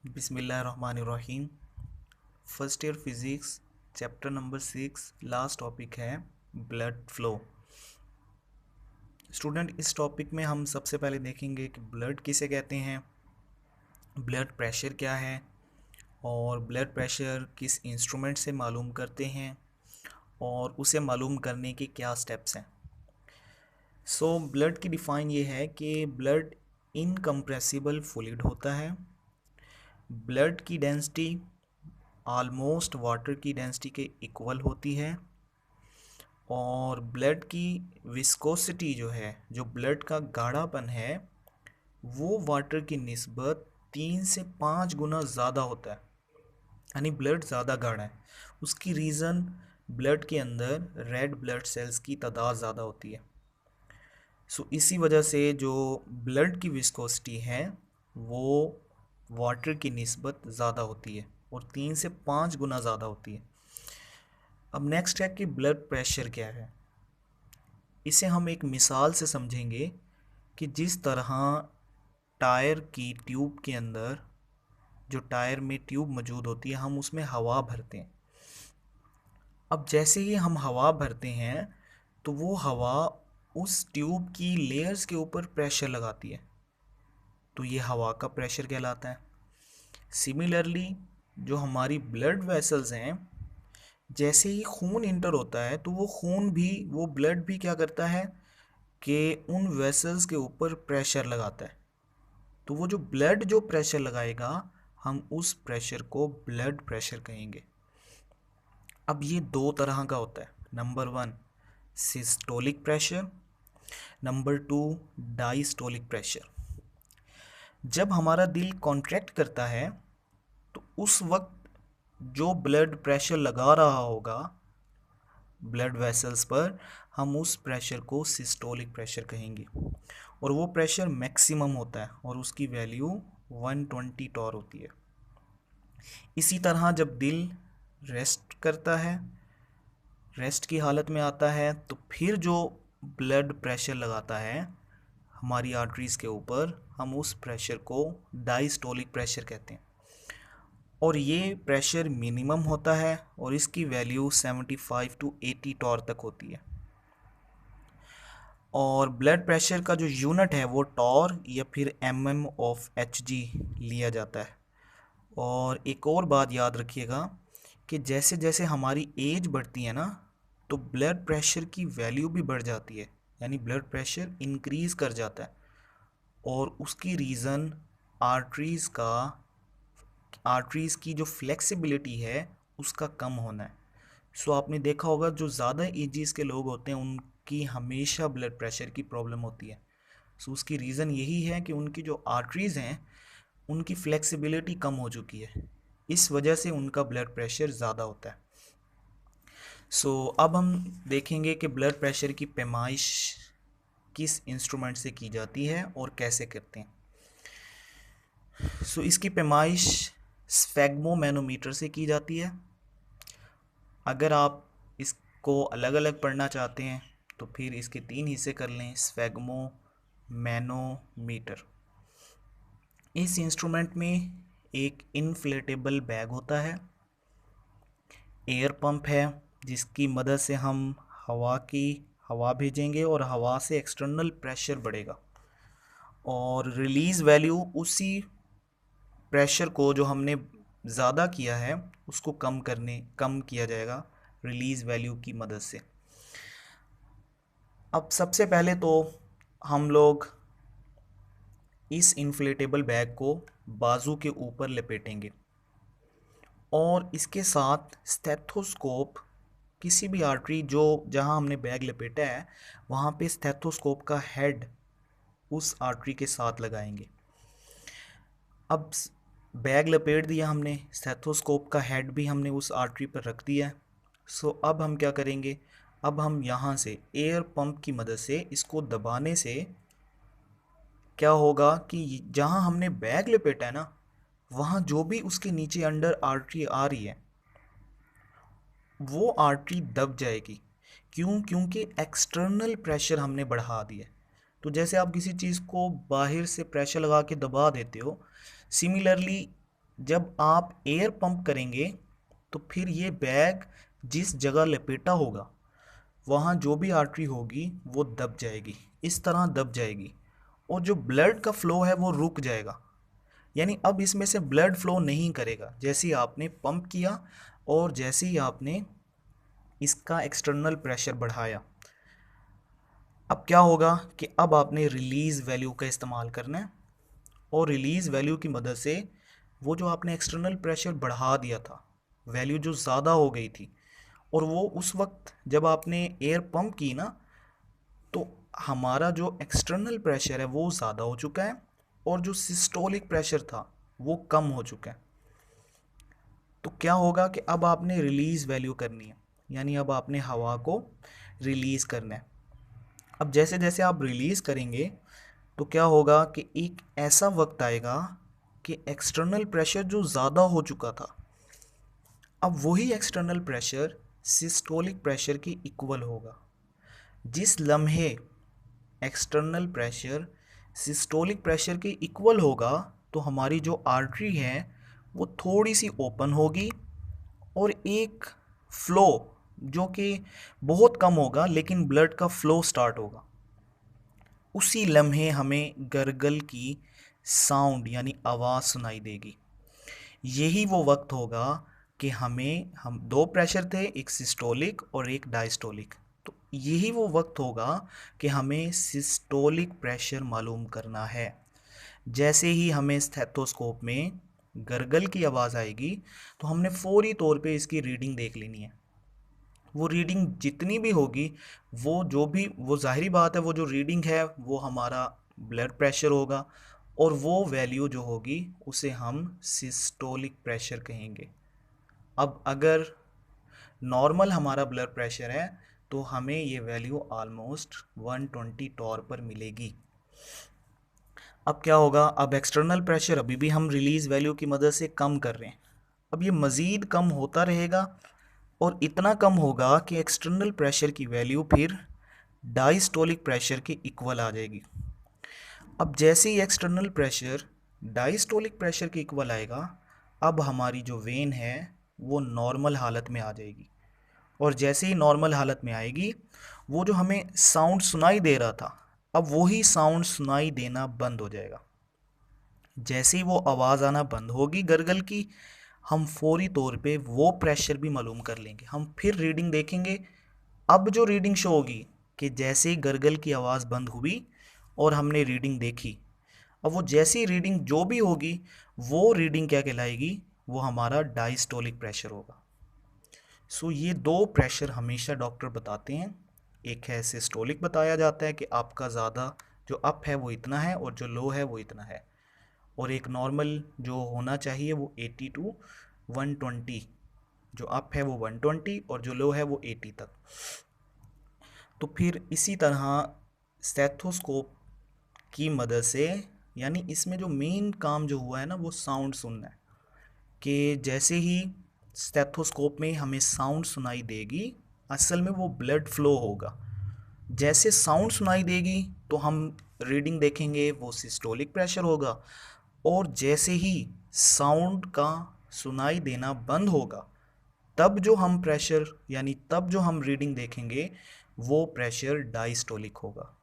बिस्मिल्लाहिर्रहमानिर्रहीम। First year physics chapter number 6 last topic है blood flow. Student, इस topic में हम सबसे पहले देखेंगे कि ब्लड किसे कहते हैं, ब्लड प्रेशर क्या है और ब्लड प्रेशर किस इंस्ट्रूमेंट से मालूम करते हैं और उसे मालूम करने के क्या स्टेप्स हैं। ब्लड की डिफ़ाइन ये है कि ब्लड इनकम्प्रेसिबल फ्लूइड होता है। ब्लड की डेंसिटी ऑलमोस्ट वाटर की डेंसिटी के इक्वल होती है और ब्लड की विस्कोसिटी जो है, जो ब्लड का गाढ़ापन है, वो वाटर की निस्बत 3 से 5 गुना ज़्यादा होता है। यानी ब्लड ज़्यादा गाढ़ा है। उसकी रीज़न ब्लड के अंदर रेड ब्लड सेल्स की तादाद ज़्यादा होती है। इसी वजह से जो ब्लड की विस्कोसिटी है वो वाटर की निस्बत ज़्यादा होती है और 3 से 5 गुना ज़्यादा होती है। अब नेक्स्ट है कि ब्लड प्रेशर क्या है। इसे हम एक मिसाल से समझेंगे कि जिस तरह टायर की ट्यूब के अंदर, जो टायर में ट्यूब मौजूद होती है, हम उसमें हवा भरते हैं। अब जैसे ही हम हवा भरते हैं तो वो हवा उस ट्यूब की लेयर्स के ऊपर प्रेशर लगाती है, तो ये हवा का प्रेशर कहलाता है। सिमिलरली जो हमारी ब्लड वेसल्स हैं, जैसे ही खून इंटर होता है तो वो ब्लड भी क्या करता है कि उन वेसल्स के ऊपर प्रेशर लगाता है। तो वो जो ब्लड जो प्रेशर लगाएगा, हम उस प्रेशर को ब्लड प्रेशर कहेंगे। अब ये दो तरह का होता है। Number 1 systolic pressure, number 2 diastolic pressure. जब हमारा दिल कॉन्ट्रैक्ट करता है तो उस वक्त जो ब्लड प्रेशर लगा रहा होगा ब्लड वेसल्स पर, हम उस प्रेशर को सिस्टोलिक प्रेशर कहेंगे और वो प्रेशर मैक्सिमम होता है और उसकी वैल्यू 120 टॉर होती है। इसी तरह जब दिल रेस्ट करता है, रेस्ट की हालत में आता है, तो फिर जो ब्लड प्रेशर लगाता है हमारी आर्टरीज़ के ऊपर, हम उस प्रेशर को डायस्टोलिक प्रेशर कहते हैं और ये प्रेशर मिनिमम होता है और इसकी वैल्यू 75 टू 80 टॉर तक होती है। और ब्लड प्रेशर का जो यूनिट है वो टॉर या फिर mm/Hg लिया जाता है। और एक और बात याद रखिएगा कि जैसे जैसे हमारी एज बढ़ती है ना, तो ब्लड प्रेशर की वैल्यू भी बढ़ जाती है, यानी ब्लड प्रेशर इंक्रीज़ कर जाता है और उसकी रीज़न आर्टरीज़ की जो फ्लेक्सिबिलिटी है उसका कम होना है। आपने देखा होगा जो ज़्यादा एजेस के लोग होते हैं उनकी हमेशा ब्लड प्रेशर की प्रॉब्लम होती है। उसकी रीज़न यही है कि उनकी जो आर्टरीज़ हैं उनकी फ्लेक्सिबिलिटी कम हो चुकी है, इस वजह से उनका ब्लड प्रेशर ज़्यादा होता है। अब हम देखेंगे कि ब्लड प्रेशर की पैमाइश किस इंस्ट्रूमेंट से की जाती है और कैसे करते हैं। इसकी पैमाइश स्फेग्मोमैनोमीटर से की जाती है। अगर आप इसको अलग अलग पढ़ना चाहते हैं तो फिर इसके 3 हिस्से कर लें। स्फेग्मो मैनोमीटर, इस इंस्ट्रूमेंट में एक इन्फ्लेटेबल बैग होता है, एयर पंप है जिसकी मदद से हम हवा भेजेंगे और हवा से एक्सटर्नल प्रेशर बढ़ेगा और रिलीज़ वैल्यू उसी प्रेशर को जो हमने ज़्यादा किया है उसको कम किया जाएगा रिलीज़ वैल्यू की मदद से। अब सबसे पहले तो हम लोग इस इन्फ्लेटेबल बैग को बाजू के ऊपर लपेटेंगे और इसके साथ स्टेथोस्कोप, किसी भी आर्टरी जो जहां हमने बैग लपेटा है वहां पे स्टेथोस्कोप का हेड उस आर्टरी के साथ लगाएंगे। अब बैग लपेट दिया हमने, स्टेथोस्कोप का हेड भी हमने उस आर्टरी पर रख दिया है। अब हम क्या करेंगे, अब हम यहाँ से एयर पंप की मदद से इसको दबाने से क्या होगा कि जहाँ हमने बैग लपेटा है ना, वहाँ जो भी उसके नीचे अंडर आर्टरी आ रही है वो आर्टरी दब जाएगी। क्यों? क्योंकि एक्सटर्नल प्रेशर हमने बढ़ा दिया। तो जैसे आप किसी चीज़ को बाहर से प्रेशर लगा के दबा देते हो, सिमिलरली जब आप एयर पंप करेंगे तो फिर ये बैग जिस जगह लपेटा होगा वहाँ जो भी आर्टरी होगी वो दब जाएगी, इस तरह दब जाएगी, और जो ब्लड का फ्लो है वो रुक जाएगा। यानी अब इसमें से ब्लड फ्लो नहीं करेगा। जैसे ही आपने पंप किया और जैसे ही आपने इसका एक्सटर्नल प्रेशर बढ़ाया, अब क्या होगा कि अब आपने रिलीज़ वैल्यू का इस्तेमाल करना है, और रिलीज़ वैल्यू की मदद से वो जो आपने एक्सटर्नल प्रेशर बढ़ा दिया था, वैल्यू जो ज़्यादा हो गई थी, और वो उस वक्त जब आपने एयर पंप की ना, तो हमारा जो एक्सटर्नल प्रेशर है वो ज़्यादा हो चुका है और जो सिस्टोलिक प्रेशर था वो कम हो चुका है। तो क्या होगा कि अब आपने रिलीज़ वैल्यू करनी है, यानी अब आपने हवा को रिलीज़ करना है। अब जैसे जैसे आप रिलीज़ करेंगे तो क्या होगा कि एक ऐसा वक्त आएगा कि एक्सटर्नल प्रेशर जो ज़्यादा हो चुका था, अब वही एक्सटर्नल प्रेशर सिस्टोलिक प्रेशर के इक्वल होगा। जिस लम्हे एक्सटर्नल प्रेशर सिस्टोलिक प्रेशर के इक्वल होगा तो हमारी जो आर्टरी है वो थोड़ी सी ओपन होगी और एक फ्लो जो कि बहुत कम होगा लेकिन ब्लड का फ्लो स्टार्ट होगा। उसी लम्हे हमें गर्गल की साउंड यानी आवाज़ सुनाई देगी। यही वो वक्त होगा कि हम दो प्रेशर थे, एक सिस्टोलिक और एक डायस्टोलिक, तो यही वो वक्त होगा कि हमें सिस्टोलिक प्रेशर मालूम करना है। जैसे ही हमें स्टेथोस्कोप में गर्गल की आवाज़ आएगी तो हमने फौरी तौर पे इसकी रीडिंग देख लेनी है। वो रीडिंग जितनी भी होगी, वो ज़ाहिरी बात है, वो जो रीडिंग है वो हमारा ब्लड प्रेशर होगा, और वो वैल्यू जो होगी उसे हम सिस्टोलिक प्रेशर कहेंगे। अब अगर नॉर्मल हमारा ब्लड प्रेशर है तो हमें ये वैल्यू ऑलमोस्ट 120 टॉर पर मिलेगी। अब क्या होगा, अब एक्सटर्नल प्रेशर अभी भी हम रिलीज़ वैल्यू की मदद से कम कर रहे हैं। अब ये मज़ीद कम होता रहेगा और इतना कम होगा कि एक्सटर्नल प्रेशर की वैल्यू फिर डायस्टोलिक प्रेशर के इक्वल आ जाएगी। अब जैसे ही एक्सटर्नल प्रेशर डायस्टोलिक प्रेशर के इक्वल आएगा, अब हमारी जो वेन है वो नॉर्मल हालत में आ जाएगी, और जैसे ही नॉर्मल हालत में आएगी वो जो हमें साउंड सुनाई दे रहा था, अब वही साउंड सुनाई देना बंद हो जाएगा। जैसे ही वो आवाज़ आना बंद होगी गर्गल की, हम फौरी तौर पे वो प्रेशर भी मालूम कर लेंगे। हम फिर रीडिंग देखेंगे। अब जो रीडिंग शो होगी कि जैसे ही गर्गल की आवाज़ बंद हुई और हमने रीडिंग देखी, अब वो जैसी रीडिंग जो भी होगी वो रीडिंग क्या कहलाएगी, वो हमारा डायस्टोलिक प्रेशर होगा। सो ये दो प्रेशर हमेशा डॉक्टर बताते हैं। एक है सिस्टोलिक, बताया जाता है कि आपका ज़्यादा जो अप है वो इतना है और जो लो है वो इतना है, और एक नॉर्मल जो होना चाहिए वो 80 टू 120, जो अप है वो 120 और जो लो है वो 80 तक। तो फिर इसी तरह स्टेथोस्कोप की मदद से, यानी इसमें जो मेन काम जो हुआ है ना वो साउंड सुनना है, कि जैसे ही स्टेथोस्कोप में हमें साउंड सुनाई देगी, असल में वो ब्लड फ्लो होगा। जैसे साउंड सुनाई देगी तो हम रीडिंग देखेंगे, वो सिस्टोलिक प्रेशर होगा, और जैसे ही साउंड का सुनाई देना बंद होगा तब जो हम प्रेशर यानी तब जो हम रीडिंग देखेंगे वो प्रेशर डायस्टोलिक होगा।